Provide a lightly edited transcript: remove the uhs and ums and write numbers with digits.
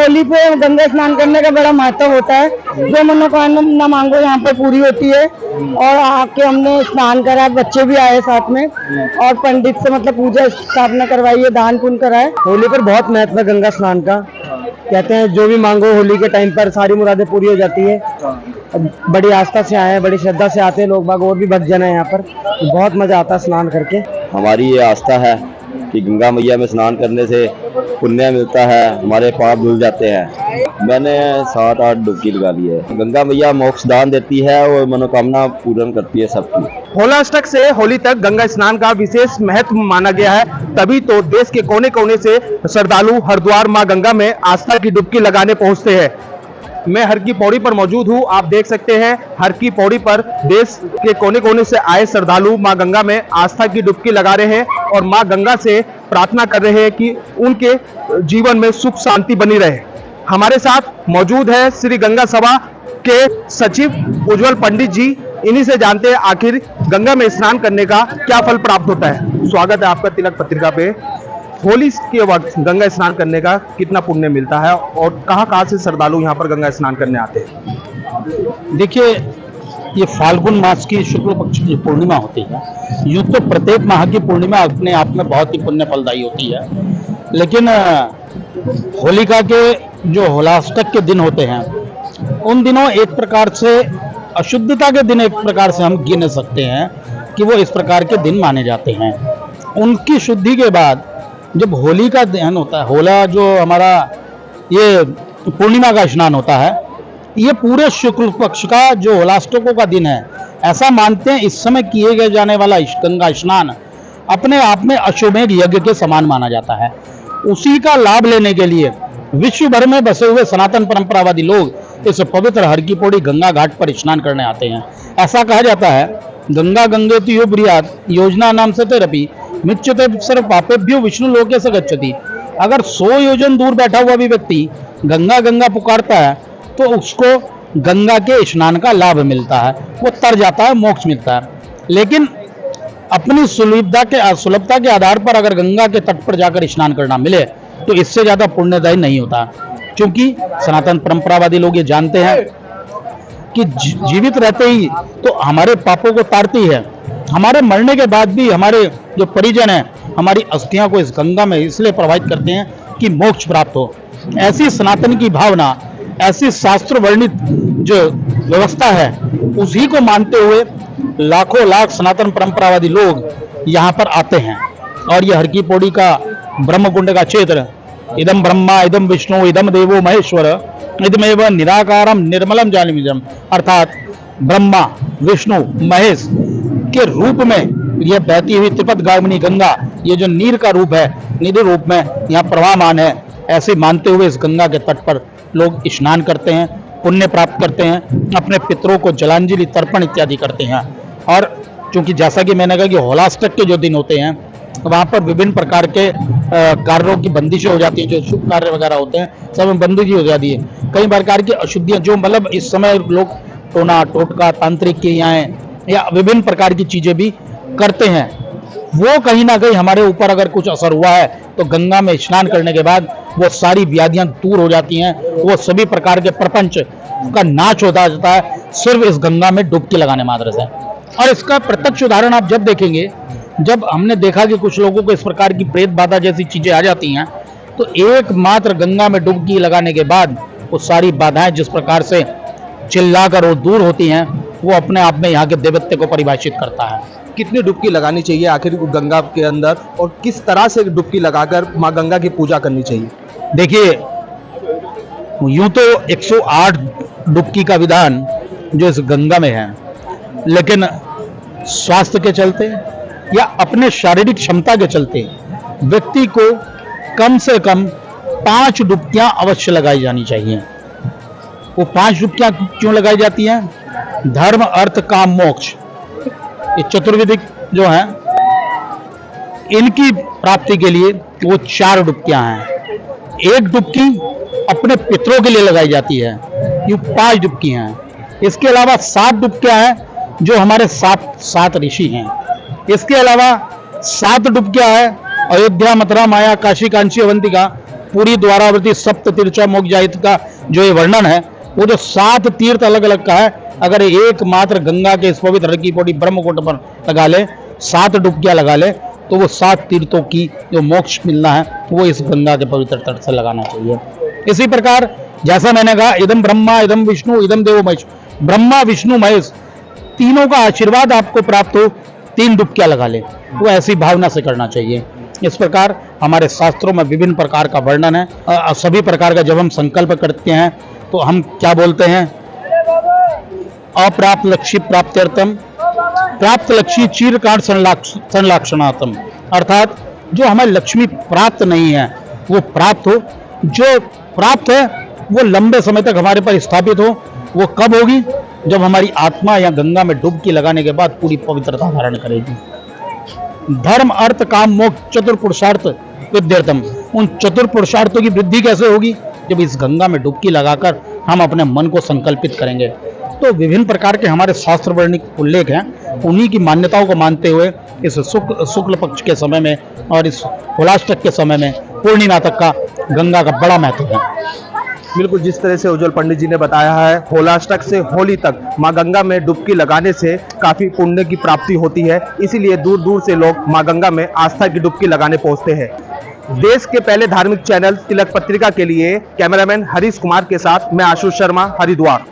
होली पे गंगा स्नान करने का बड़ा महत्व होता है। जो मनोकामना मांगो यहाँ पर पूरी होती है। और आके हमने स्नान करा, बच्चे भी आए साथ में और पंडित से मतलब पूजा स्थापना करवाई है, दान पुण्य कराए। होली पर बहुत महत्व है गंगा स्नान का। कहते हैं जो भी मांगो होली के टाइम पर सारी मुरादें पूरी हो जाती है। बड़ी आस्था से आए हैं, बड़ी श्रद्धा से आते हैं लोग बाग, और भी भक्तजन है यहाँ पर। बहुत मजा आता है स्नान करके। हमारी ये आस्था है कि गंगा मैया में स्नान करने से पुण्य मिलता है, हमारे पाप धुल जाते हैं। मैंने 7-8 डुबकी लगा ली है। गंगा मैया मोक्ष दान देती है और मनोकामना पूर्ण करती है सबकी। होलाष्टक से होली तक गंगा स्नान का विशेष महत्व माना गया है, तभी तो देश के कोने कोने से श्रद्धालु हरिद्वार मां गंगा में आस्था की डुबकी लगाने पहुंचते हैं। मैं हर की पौड़ी पर मौजूद हूं। आप देख सकते हैं हर की पौड़ी पर देश के कोने कोने से आए श्रद्धालु मां गंगा में आस्था की डुबकी लगा रहे हैं और मां गंगा से प्रार्थना कर रहे हैं कि उनके जीवन में सुख शांति बनी रहे। हमारे साथ मौजूद है श्री गंगा सभा के सचिव उज्जवल पंडित जी। इन्हीं से जानते हैं आखिर गंगा में स्नान करने का क्या फल प्राप्त होता है। स्वागत है आपका तिलक पत्रिका पे। होली के वक्त गंगा स्नान करने का कितना पुण्य मिलता है और कहां से श्रद्धालु यहां पर गंगा स्नान करने आते हैं? देखिए, ये फाल्गुन मास की शुक्ल पक्ष की पूर्णिमा होती है। यूं तो प्रत्येक माह की पूर्णिमा अपने आप में बहुत ही पुण्य फलदायी होती है, लेकिन होलिका के जो होलाष्टक के दिन होते हैं उन दिनों एक प्रकार से अशुद्धता के दिन एक प्रकार से हम गिन सकते हैं कि वो इस प्रकार के दिन माने जाते हैं। उनकी शुद्धि के बाद जब होली का दहन होता है, होला जो हमारा ये पूर्णिमा का स्नान होता है, ये पूरे शुक्ल पक्ष का जो होलाष्टकों का दिन है, ऐसा मानते हैं इस समय किए गए जाने वाला गंगा स्नान अपने आप में अश्वमेध यज्ञ के समान माना जाता है। उसी का लाभ लेने के लिए विश्व भर में बसे हुए सनातन परंपरावादी लोग इस पवित्र हर की पौड़ी गंगा घाट पर स्नान करने आते हैं। ऐसा कहा जाता है, गंगा गंगेति यो ब्रियात योजना नाम से तेरपी मिच्यते सर्व पापेभ्यो विष्णु लोके से गच्छति। अगर 100 योजन दूर बैठा हुआ भी व्यक्ति गंगा गंगा पुकारता है तो उसको गंगा के स्नान का लाभ मिलता है, वो तर जाता है, मोक्ष मिलता है। लेकिन अपनी सुलभता के आधार पर अगर गंगा के तट पर जाकर स्नान करना मिले तो इससे ज्यादा पुण्यदायी नहीं होता, क्योंकि सनातन परंपरावादी लोग ये जानते हैं कि जीवित रहते ही तो हमारे पापों को तारती है, हमारे मरने के बाद भी हमारे जो परिजन हैं हमारी अस्थियां को इस गंगा में इसलिए प्रवाहित करते हैं कि मोक्ष प्राप्त हो। ऐसी सनातन की भावना, ऐसी शास्त्र वर्णित जो व्यवस्था है, उसी को मानते हुए लाखों लाख सनातन परंपरावादी लोग यहाँ पर आते हैं। और ये हर की पौड़ी का ब्रह्मकुंड का क्षेत्र, इदम ब्रह्मा इदम विष्णु इदम देवो महेश्वर इदमेव निराकारम निर्मलम जानिमिदम, अर्थात ब्रह्मा विष्णु महेश के रूप में यह बहती हुई त्रिपद गामिनी गंगा, ये जो नीर का रूप है, निधि रूप में यहाँ प्रवाहमान है, ऐसे मानते हुए इस गंगा के तट पर लोग स्नान करते हैं, पुण्य प्राप्त करते हैं, अपने पितरों को जलांजलि तर्पण इत्यादि करते हैं। और चूंकि जैसा कि मैंने कहा कि होलाष्टक के जो दिन होते हैं वहाँ पर विभिन्न प्रकार के कार्यों की बंदिशें हो जाती हैं, जो शुभ कार्य वगैरह होते हैं सब में बंदिशी हो जाती है। कई प्रकार की अशुद्धियां जो मतलब इस समय लोग टोना टोटका तांत्रिक क्रियाएं या विभिन्न प्रकार की चीजें भी करते हैं, वो कहीं ना कहीं हमारे ऊपर अगर कुछ असर हुआ है तो गंगा में स्नान करने के बाद वो सारी व्याधियां दूर हो जाती हैं, वो सभी प्रकार के प्रपंच का नाश होता जाता है सिर्फ इस गंगा में डुबकी लगाने मात्र से। और इसका प्रत्यक्ष उदाहरण आप जब देखेंगे, जब हमने देखा कि कुछ लोगों को इस प्रकार की प्रेत बाधा जैसी चीजें आ जाती हैं, तो एकमात्र गंगा में डुबकी लगाने के बाद वो सारी बाधाएं जिस प्रकार से चिल्लाकर वो दूर होती हैं, वो अपने आप में यहाँ के देवत्व को परिभाषित करता है। कितनी डुबकी लगानी चाहिए आखिर गंगा के अंदर और किस तरह से डुबकी लगाकर मां गंगा की पूजा करनी चाहिए? देखिए, यूं तो 108 डुबकी का विधान जो इस गंगा में है, लेकिन स्वास्थ्य के चलते या अपने शारीरिक क्षमता के चलते व्यक्ति को कम से कम 5 डुबकियां अवश्य लगाई जानी चाहिए। वो 5 डुबकियां क्यों लगाई जाती हैं? धर्म अर्थ काम मोक्ष, ये चतुर्विधिक जो हैं, इनकी प्राप्ति के लिए वो 4 डुबकियां हैं। 1 डुबकी अपने पितरों के लिए लगाई जाती है, ये 5 डुबकी हैं। इसके अलावा 7 डुबकियां हैं जो हमारे 7 ऋषि हैं। इसके अलावा 7 डुबकियां हैं अयोध्या मथुरा माया काशी कांची अवंतिका पूरी द्वारावती सप्त तीर्चा मोक्षजाहित का जो ये वर्णन है, वो जो 7 तीर्थ अलग अलग का है, अगर एकमात्र गंगा के इस पवित्र हर की पौड़ी ब्रह्मकुंड पर लगा ले, 7 डुबकियां लगा ले, तो वो 7 तीर्थों की जो मोक्ष मिलना है वो इस गंगा के पवित्र तट से लगाना चाहिए। इसी प्रकार जैसा मैंने कहा, इदम ब्रह्मा इदम विष्णु इदम देवो महेश, ब्रह्मा विष्णु महेश तीनों का आशीर्वाद आपको प्राप्त हो, 3 डुबकियां लगा ले, वो ऐसी भावना से करना चाहिए। इस प्रकार हमारे शास्त्रों में विभिन्न प्रकार का वर्णन है। सभी प्रकार का जब हम संकल्प करते हैं तो हम क्या बोलते हैं, अप्राप्त लक्ष्य प्राप्त्यर्थम प्राप्त लक्ष्य चीरकाण संलाक्षणार्थम, अर्थात जो हमें लक्ष्मी प्राप्त नहीं है वो प्राप्त हो, जो प्राप्त है वो लंबे समय तक हमारे पर स्थापित हो। वो कब होगी, जब हमारी आत्मा या गंगा में डुबकी लगाने के बाद पूरी पवित्रता धारण करेगी। धर्म अर्थ काम मोक्ष चतुर्पुरुषार्थ विद्यार्थम, उन चतुर्पुरुषार्थों की वृद्धि कैसे होगी, जब इस गंगा में डुबकी लगाकर हम अपने मन को संकल्पित करेंगे। तो विभिन्न प्रकार के हमारे शास्त्र वर्णिक उल्लेख हैं, उन्हीं की मान्यताओं को मानते हुए इस शुक्ल पक्ष के समय में और इस होलाष्टक के समय में पूर्णिमा तक का गंगा का बड़ा महत्व है। बिल्कुल जिस तरह से उज्जवल पंडित जी ने बताया है, होलाष्टक से होली तक माँ गंगा में डुबकी लगाने से काफी पुण्य की प्राप्ति होती है, इसीलिए दूर दूर से लोग माँ गंगा में आस्था की डुबकी लगाने पहुंचते हैं। देश के पहले धार्मिक चैनल तिलक पत्रिका के लिए कैमरामैन हरीश कुमार के साथ मैं आशुष शर्मा, हरिद्वार।